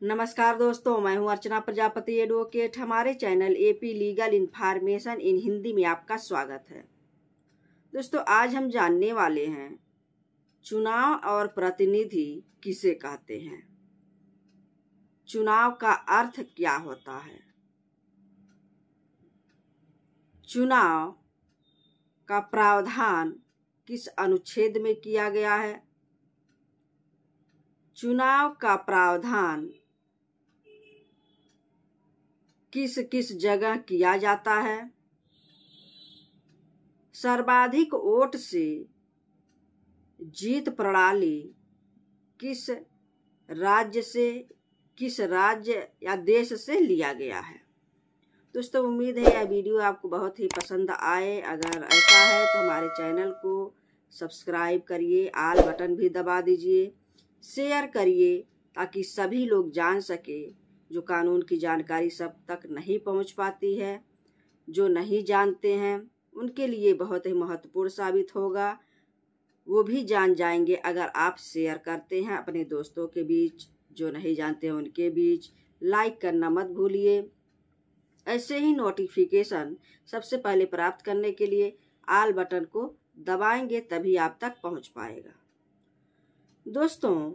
नमस्कार दोस्तों, मैं हूं अर्चना प्रजापति एडवोकेट। हमारे channel AP legal information in Hindi में आपका स्वागत है। दोस्तों, आज हम जानने वाले हैं चुनाव और प्रतिनिधि किसे कहते हैं, चुनाव का अर्थ क्या होता है, चुनाव का प्रावधान किस अनुच्छेद में किया गया है, चुनाव का प्रावधान किस किस जगह किया जाता है, सर्वाधिक वोट से जीत प्रणाली किस राज्य या देश से लिया गया है। दोस्तों, उम्मीद है यह वीडियो आपको बहुत ही पसंद आए। अगर ऐसा है तो हमारे चैनल को सब्सक्राइब करिए, आल बटन भी दबा दीजिए, शेयर करिए ताकि सभी लोग जान सके। जो कानून की जानकारी सब तक नहीं पहुंच पाती है, जो नहीं जानते हैं, उनके लिए बहुत ही महत्वपूर्ण साबित होगा। वो भी जान जाएंगे अगर आप शेयर करते हैं अपने दोस्तों के बीच, जो नहीं जानते हैं उनके बीच। लाइक करना मत भूलिए। ऐसे ही नोटिफिकेशन सबसे पहले प्राप्त करने के लिए आल बटन को दबाएंगे, तभी आप तक पहुंच पाएगा। दोस्तों,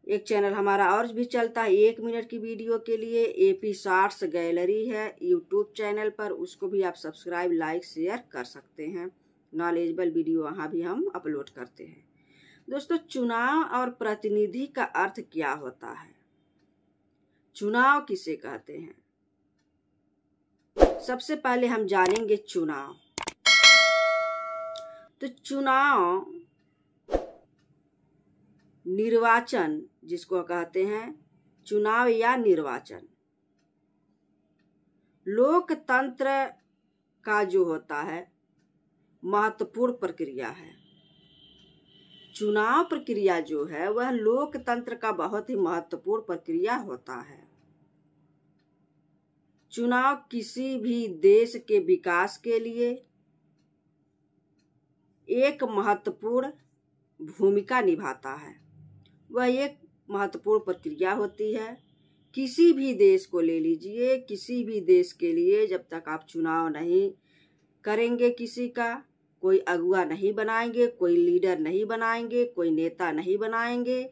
एक चैनल हमारा और भी चलता है 1 मिनट की वीडियो के लिए, एपी शॉर्ट्स गैलरी है यूट्यूब चैनल पर। उसको भी आप सब्सक्राइब, लाइक, शेयर कर सकते हैं। नॉलेजेबल वीडियो वहाँ भी हम अपलोड करते हैं। दोस्तों, चुनाव और प्रतिनिधि का अर्थ क्या होता है, चुनाव किसे कहते हैं। सबसे पहले हम जानेंगे चुनाव। तो चुनाव निर्वाचन जिसको कहते हैं, चुनाव या निर्वाचन लोकतंत्र का जो होता है महत्वपूर्ण प्रक्रिया है। चुनाव प्रक्रिया जो है वह लोकतंत्र का बहुत ही महत्वपूर्ण प्रक्रिया होता है। चुनाव किसी भी देश के विकास के लिए एक महत्वपूर्ण भूमिका निभाता है। वह एक महत्वपूर्ण प्रक्रिया होती है। किसी भी देश को ले लीजिए, किसी भी देश के लिए जब तक आप चुनाव नहीं करेंगे, किसी का कोई अगुवा नहीं बनाएंगे, कोई लीडर नहीं बनाएंगे, कोई नेता नहीं बनाएंगे,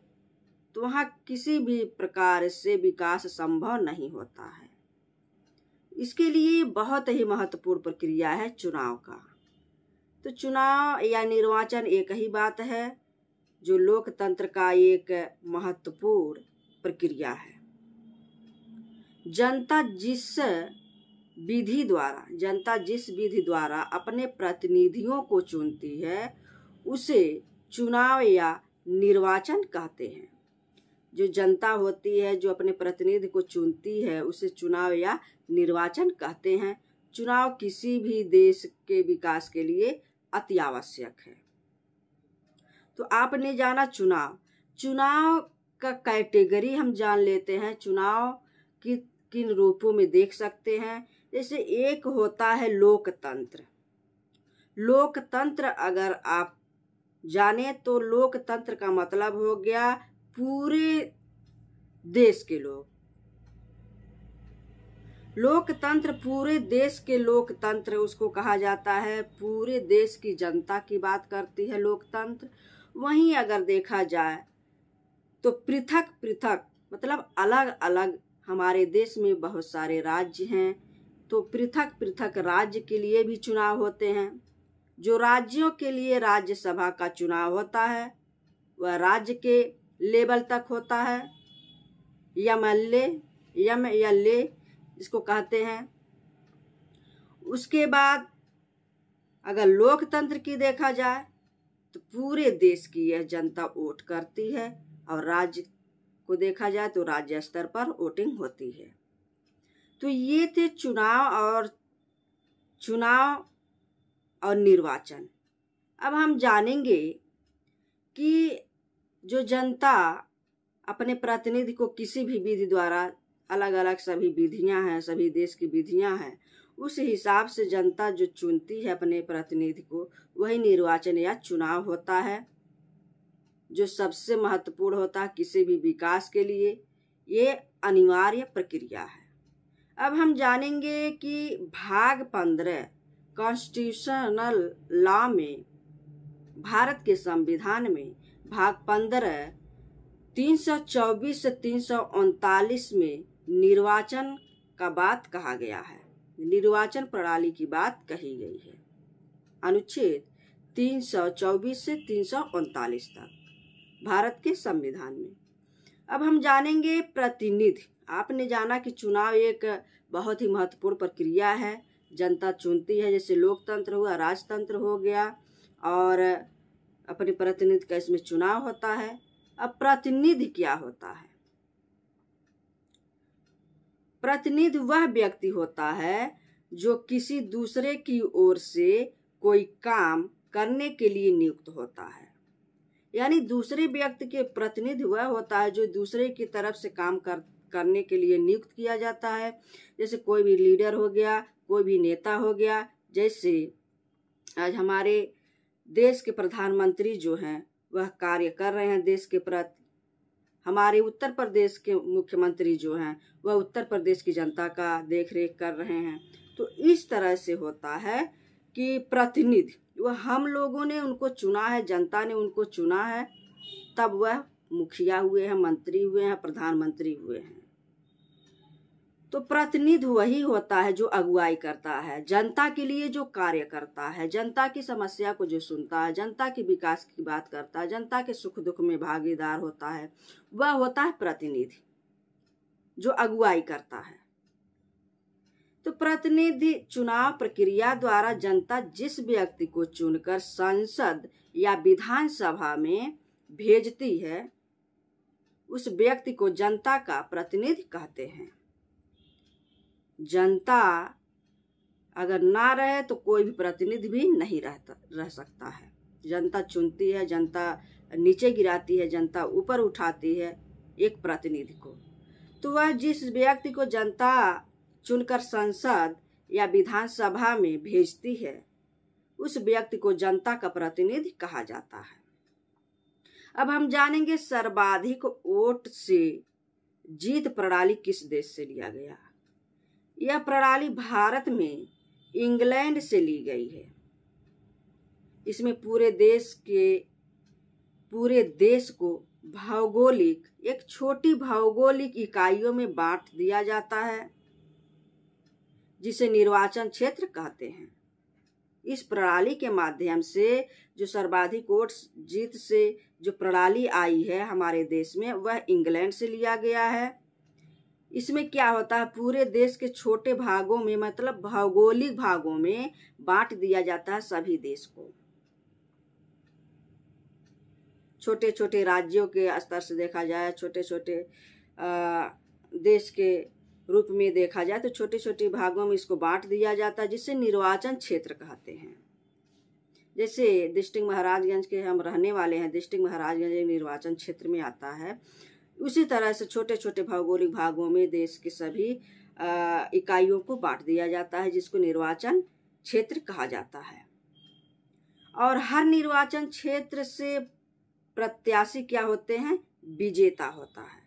तो वहाँ किसी भी प्रकार से विकास संभव नहीं होता है। इसके लिए बहुत ही महत्वपूर्ण प्रक्रिया है चुनाव का। तो चुनाव या निर्वाचन एक ही बात है जो लोकतंत्र का एक महत्वपूर्ण प्रक्रिया है। जनता जिस विधि द्वारा अपने प्रतिनिधियों को चुनती है उसे चुनाव या निर्वाचन कहते हैं। जो जनता होती है जो अपने प्रतिनिधि को चुनती है उसे चुनाव या निर्वाचन कहते हैं। चुनाव किसी भी देश के विकास के लिए अति आवश्यक है। तो आपने जाना चुनाव का कैटेगरी हम जान लेते हैं। चुनाव किन रूपों में देख सकते हैं। जैसे एक होता है लोकतंत्र। लोकतंत्र अगर आप जाने तो लोकतंत्र का मतलब हो गया पूरे देश के लोग। लोकतंत्र पूरे देश के लोकतंत्र उसको कहा जाता है। पूरे देश की जनता की बात करती है लोकतंत्र। वहीं अगर देखा जाए तो पृथक पृथक मतलब अलग अलग, हमारे देश में बहुत सारे राज्य हैं, तो पृथक पृथक राज्य के लिए भी चुनाव होते हैं। जो राज्यों के लिए राज्यसभा का चुनाव होता है वह राज्य के लेवल तक होता है। एमएलए इसको कहते हैं। उसके बाद अगर लोकतंत्र की देखा जाए तो पूरे देश की यह जनता वोट करती है, और राज्य को देखा जाए तो राज्य स्तर पर वोटिंग होती है। तो ये थे चुनाव और निर्वाचन। अब हम जानेंगे कि जो जनता अपने प्रतिनिधि को किसी भी विधि द्वारा, अलग अलग सभी विधियां हैं, सभी देश की विधियां हैं, उस हिसाब से जनता जो चुनती है अपने प्रतिनिधि को, वही निर्वाचन या चुनाव होता है। जो सबसे महत्वपूर्ण होता है किसी भी विकास के लिए, ये अनिवार्य प्रक्रिया है। अब हम जानेंगे कि भाग 15 कॉन्स्टिट्यूशनल लॉ में, भारत के संविधान में भाग 15 324 से 339 में निर्वाचन का बात कहा गया है, निर्वाचन प्रणाली की बात कही गई है। अनुच्छेद 324 से 339 तक भारत के संविधान में। अब हम जानेंगे प्रतिनिधि। आपने जाना कि चुनाव एक बहुत ही महत्वपूर्ण प्रक्रिया है, जनता चुनती है, जैसे लोकतंत्र हुआ, राजतंत्र हो गया, और अपने प्रतिनिधि का इसमें चुनाव होता है। अब प्रतिनिधि क्या होता है? प्रतिनिधि वह व्यक्ति होता है जो किसी दूसरे की ओर से कोई काम करने के लिए नियुक्त होता है। यानी दूसरे व्यक्ति के प्रतिनिधि वह होता है जो दूसरे की तरफ से काम करने के लिए नियुक्त किया जाता है। जैसे कोई भी लीडर हो गया, कोई भी नेता हो गया। जैसे आज हमारे देश के प्रधानमंत्री जो हैं वह कार्य कर रहे हैं देश के प्रति। हमारे उत्तर प्रदेश के मुख्यमंत्री जो हैं वह उत्तर प्रदेश की जनता का देखरेख कर रहे हैं। तो इस तरह से होता है कि प्रतिनिधि वह हम लोगों ने उनको चुना है, जनता ने उनको चुना है, तब वह मुखिया हुए हैं, मंत्री हुए हैं, प्रधानमंत्री हुए हैं। तो प्रतिनिधि वही होता है जो अगुवाई करता है, जनता के लिए जो कार्य करता है, जनता की समस्या को जो सुनता है, जनता के विकास की बात करता है, जनता के सुख दुख में भागीदार होता है, वह होता है प्रतिनिधि जो अगुवाई करता है। तो प्रतिनिधि चुनाव प्रक्रिया द्वारा जनता जिस व्यक्ति को चुनकर संसद या विधानसभा में भेजती है, उस व्यक्ति को जनता का प्रतिनिधि कहते हैं। जनता अगर ना रहे तो कोई भी प्रतिनिधि भी नहीं रह सकता है। जनता चुनती है, जनता नीचे गिराती है, जनता ऊपर उठाती है एक प्रतिनिधि को। तो वह जिस व्यक्ति को जनता चुनकर संसद या विधानसभा में भेजती है, उस व्यक्ति को जनता का प्रतिनिधि कहा जाता है। अब हम जानेंगे सर्वाधिक वोट से जीत प्रणाली किस देश से लिया गया। यह प्रणाली भारत में इंग्लैंड से ली गई है। इसमें पूरे देश को भौगोलिक एक छोटी भौगोलिक इकाइयों में बांट दिया जाता है, जिसे निर्वाचन क्षेत्र कहते हैं। इस प्रणाली के माध्यम से जो सर्वाधिक वोट जीत से जो प्रणाली आई है हमारे देश में, वह इंग्लैंड से लिया गया है। इसमें क्या होता है, पूरे देश के छोटे भागों में, मतलब भौगोलिक भागों में बांट दिया जाता है सभी देश को। छोटे छोटे राज्यों के स्तर से देखा जाए, छोटे छोटे देश के रूप में देखा जाए तो छोटे छोटे भागों में इसको बांट दिया जाता है, जिसे निर्वाचन क्षेत्र कहते हैं। जैसे डिस्ट्रिक्ट महाराजगंज के हम रहने वाले हैं, डिस्ट्रिक्ट महाराजगंज निर्वाचन क्षेत्र में आता है। उसी तरह से छोटे छोटे भौगोलिक भागों में देश के सभी इकाइयों को बांट दिया जाता है, जिसको निर्वाचन क्षेत्र कहा जाता है। और हर निर्वाचन क्षेत्र से प्रत्याशी क्या होते हैं, विजेता होता है।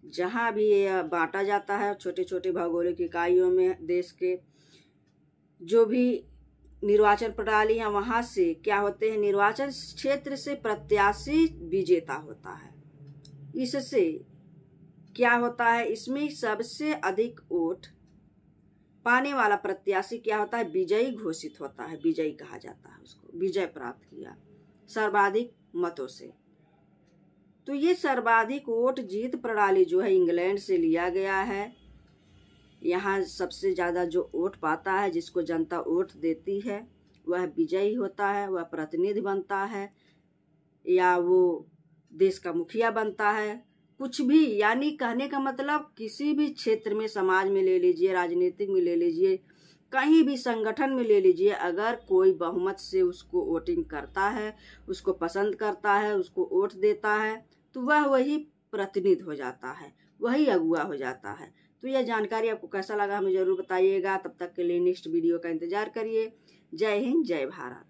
जहां भी ये बांटा जाता है छोटे छोटे भौगोलिक इकाइयों में देश के जो भी निर्वाचन प्रणाली है, वहां से क्या होते हैं, निर्वाचन क्षेत्र से प्रत्याशी विजेता होता है। इससे क्या होता है, इसमें सबसे अधिक वोट पाने वाला प्रत्याशी क्या होता है, विजयी घोषित होता है। विजयी कहा जाता है उसको, विजय प्राप्त किया सर्वाधिक मतों से। तो ये सर्वाधिक वोट जीत प्रणाली जो है इंग्लैंड से लिया गया है। यहाँ सबसे ज्यादा जो वोट पाता है, जिसको जनता वोट देती है, वह विजयी होता है, वह प्रतिनिधि बनता है या वो देश का मुखिया बनता है। कुछ भी, यानी कहने का मतलब किसी भी क्षेत्र में, समाज में ले लीजिए, राजनीतिक में ले लीजिए, कहीं भी संगठन में ले लीजिए, अगर कोई बहुमत से उसको वोटिंग करता है, उसको पसंद करता है, उसको वोट देता है, तो वह वही प्रतिनिधि हो जाता है, वही अगुवा हो जाता है। तो यह जानकारी आपको कैसा लगा हमें जरूर बताइएगा। तब तक के लिए नेक्स्ट वीडियो का इंतजार करिए। जय हिंद, जय भारत।